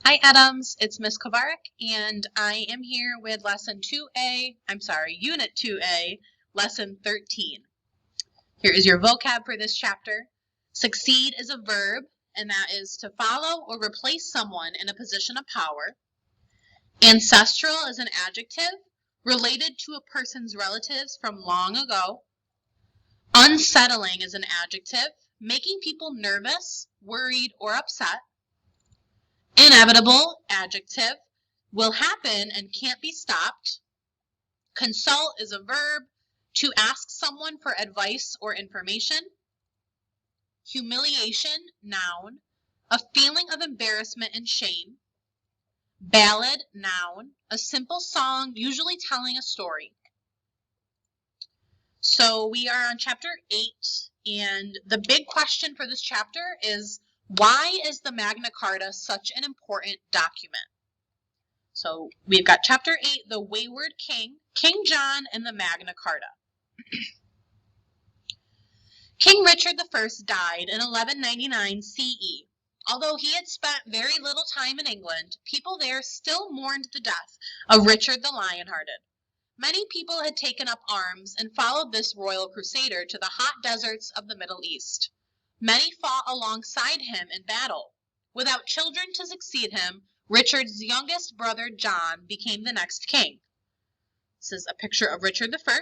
Hi Adams, it's Miss Kovarik, and I am here with Unit 2A, Lesson 13. Here is your vocab for this chapter. Succeed is a verb, and that is to follow or replace someone in a position of power. Ancestral is an adjective, related to a person's relatives from long ago. Unsettling is an adjective, making people nervous, worried, or upset. Inevitable, adjective, will happen and can't be stopped. Consult is a verb, to ask someone for advice or information. Humiliation, noun, a feeling of embarrassment and shame. Ballad, noun, a simple song usually telling a story. So we are on chapter 8, and the big question for this chapter is, why is the Magna Carta such an important document? So we've got chapter 8, the Wayward King, King John, and the Magna Carta. King Richard I died in 1199 CE. Although he had spent very little time in England, people there still mourned the death of Richard the Lionhearted. Many people had taken up arms and followed this royal crusader to the hot deserts of the Middle East. Many fought alongside him in battle. Without children to succeed him, Richard's youngest brother John became the next king. This is a picture of Richard I.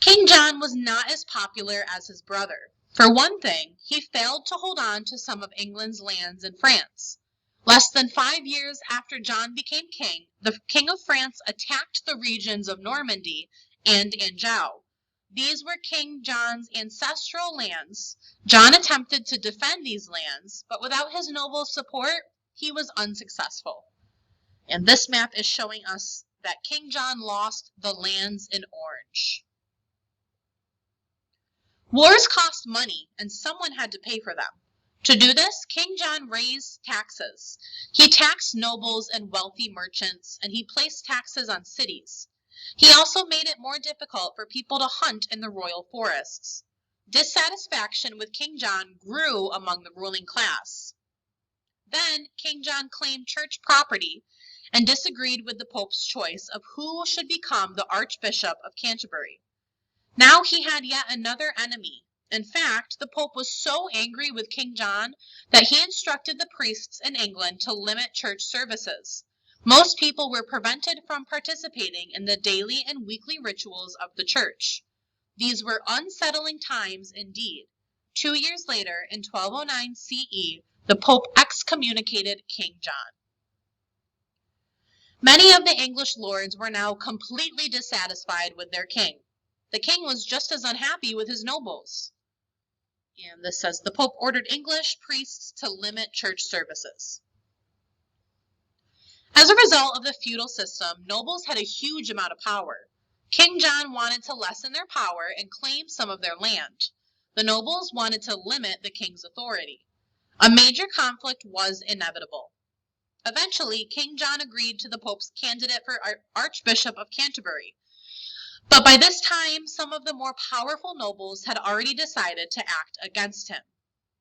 King John was not as popular as his brother. For one thing, he failed to hold on to some of England's lands in France. Less than 5 years after John became king, the King of France attacked the regions of Normandy and Anjou. These were King John's ancestral lands. John attempted to defend these lands, but without his noble support, he was unsuccessful. And this map is showing us that King John lost the lands in orange. Wars cost money, and someone had to pay for them. To do this, King John raised taxes. He taxed nobles and wealthy merchants, and he placed taxes on cities. He also made it more difficult for people to hunt in the royal forests. Dissatisfaction with King John grew among the ruling class. Then King John claimed church property and disagreed with the Pope's choice of who should become the Archbishop of Canterbury. Now he had yet another enemy. In fact, the Pope was so angry with King John that he instructed the priests in England to limit church services. Most people were prevented from participating in the daily and weekly rituals of the church. These were unsettling times indeed. 2 years later, in 1209 CE, the Pope excommunicated King John. Many of the English lords were now completely dissatisfied with their king. The king was just as unhappy with his nobles. And this says the Pope ordered English priests to limit church services. As a result of the feudal system, nobles had a huge amount of power. King John wanted to lessen their power and claim some of their land. The nobles wanted to limit the king's authority. A major conflict was inevitable. Eventually, King John agreed to the Pope's candidate for Archbishop of Canterbury. But by this time, some of the more powerful nobles had already decided to act against him.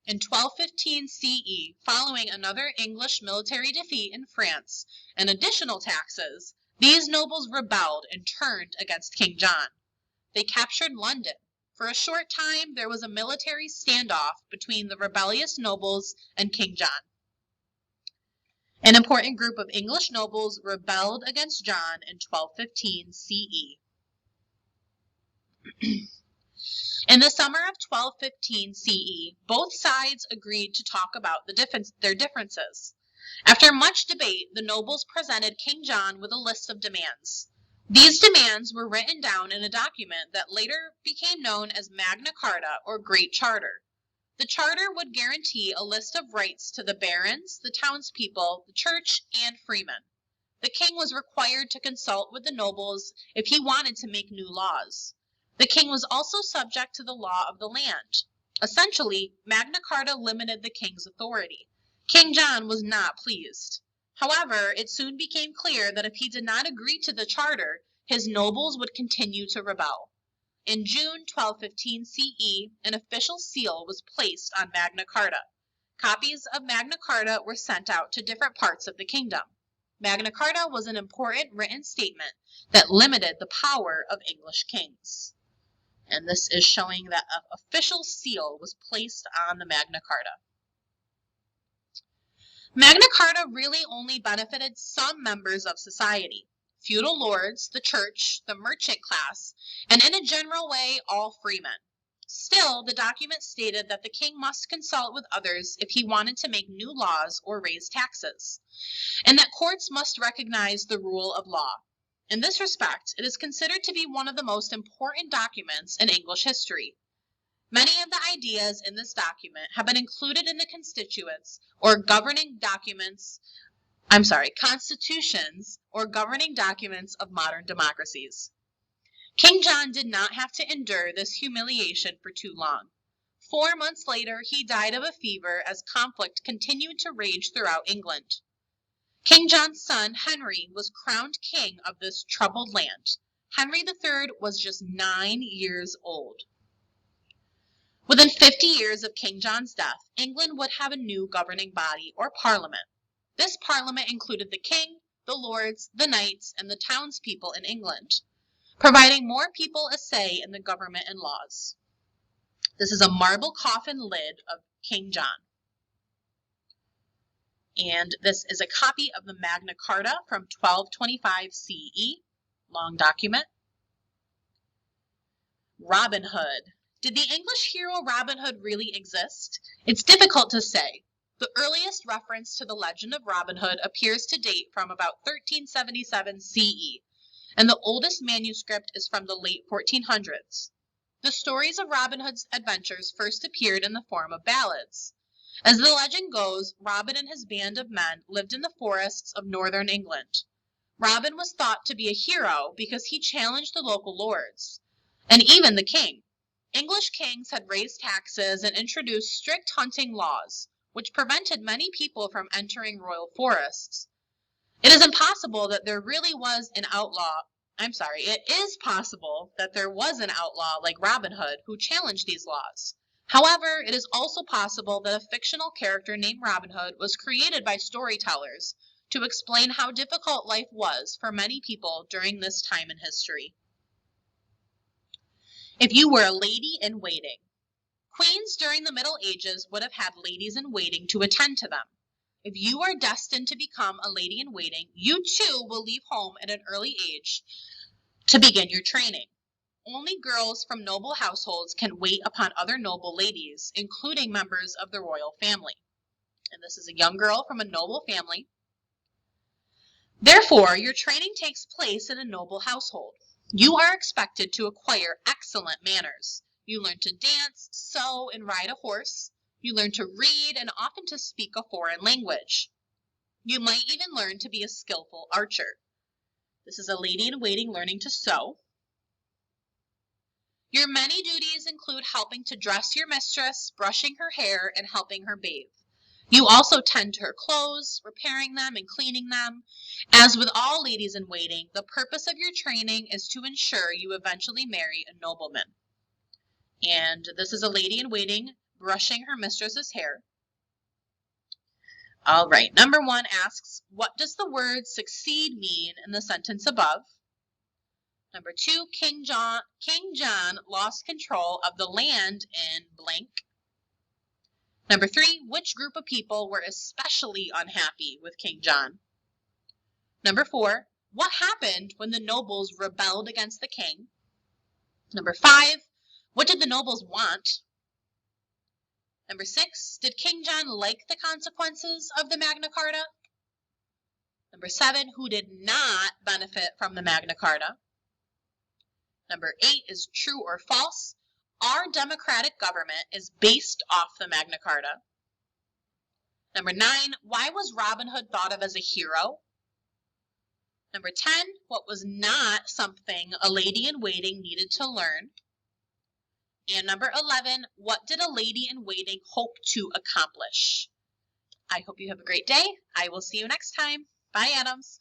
In 1215 CE, following another English military defeat in France and additional taxes, these nobles rebelled and turned against King John. They captured London. For a short time, there was a military standoff between the rebellious nobles and King John. An important group of English nobles rebelled against John in 1215 CE. In the summer of 1215 CE, both sides agreed to talk about their differences. After much debate, the nobles presented King John with a list of demands. These demands were written down in a document that later became known as Magna Carta or Great Charter. The charter would guarantee a list of rights to the barons, the townspeople, the church, and freemen. The king was required to consult with the nobles if he wanted to make new laws. The king was also subject to the law of the land. Essentially, Magna Carta limited the king's authority. King John was not pleased. However, it soon became clear that if he did not agree to the charter, his nobles would continue to rebel. In June 1215 CE, an official seal was placed on Magna Carta. Copies of Magna Carta were sent out to different parts of the kingdom. Magna Carta was an important written statement that limited the power of English kings. And this is showing that an official seal was placed on the Magna Carta. Magna Carta really only benefited some members of society: feudal lords, the church, the merchant class, and in a general way, all freemen. Still, the document stated that the king must consult with others if he wanted to make new laws or raise taxes, and that courts must recognize the rule of law. In this respect, it is considered to be one of the most important documents in English history. Many of the ideas in this document have been included in the constitutions or governing documents, constitutions or governing documents of modern democracies. King John did not have to endure this humiliation for too long. 4 months later, he died of a fever as conflict continued to rage throughout England. King John's son, Henry, was crowned king of this troubled land. Henry III was just 9 years old. Within 50 years of King John's death, England would have a new governing body, or parliament. This parliament included the king, the lords, the knights, and the townspeople in England, providing more people a say in the government and laws. This is a marble coffin lid of King John. And this is a copy of the Magna Carta from 1225 CE, long document. Robin Hood. Did the English hero Robin Hood really exist? It's difficult to say. The earliest reference to the legend of Robin Hood appears to date from about 1377 CE, and the oldest manuscript is from the late 1400s. The stories of Robin Hood's adventures first appeared in the form of ballads. As the legend goes, Robin and his band of men lived in the forests of northern England. Robin was thought to be a hero because he challenged the local lords, and even the king. English kings had raised taxes and introduced strict hunting laws, which prevented many people from entering royal forests. It is possible that there was an outlaw like Robin Hood who challenged these laws. However, it is also possible that a fictional character named Robin Hood was created by storytellers to explain how difficult life was for many people during this time in history. If you were a lady in waiting. Queens during the Middle Ages would have had ladies in waiting to attend to them. If you are destined to become a lady in waiting, you too will leave home at an early age to begin your training. Only girls from noble households can wait upon other noble ladies, including members of the royal family. And this is a young girl from a noble family. Therefore, your training takes place in a noble household. You are expected to acquire excellent manners. You learn to dance, sew, and ride a horse. You learn to read and often to speak a foreign language. You might even learn to be a skillful archer. This is a lady in waiting learning to sew. Your many duties include helping to dress your mistress, brushing her hair, and helping her bathe. You also tend to her clothes, repairing them and cleaning them. As with all ladies in waiting, the purpose of your training is to ensure you eventually marry a nobleman. And this is a lady in waiting brushing her mistress's hair. All right, number 1 asks, what does the word succeed mean in the sentence above? Number 2, King John lost control of the land in blank. Number 3, which group of people were especially unhappy with King John? Number 4, what happened when the nobles rebelled against the king? Number 5, what did the nobles want? Number 6, did King John like the consequences of the Magna Carta? Number 7, who did not benefit from the Magna Carta? Number 8 is true or false. Our democratic government is based off the Magna Carta. Number 9, why was Robin Hood thought of as a hero? Number 10, what was not something a lady in waiting needed to learn? And number 11, what did a lady in waiting hope to accomplish? I hope you have a great day. I will see you next time. Bye, Adams.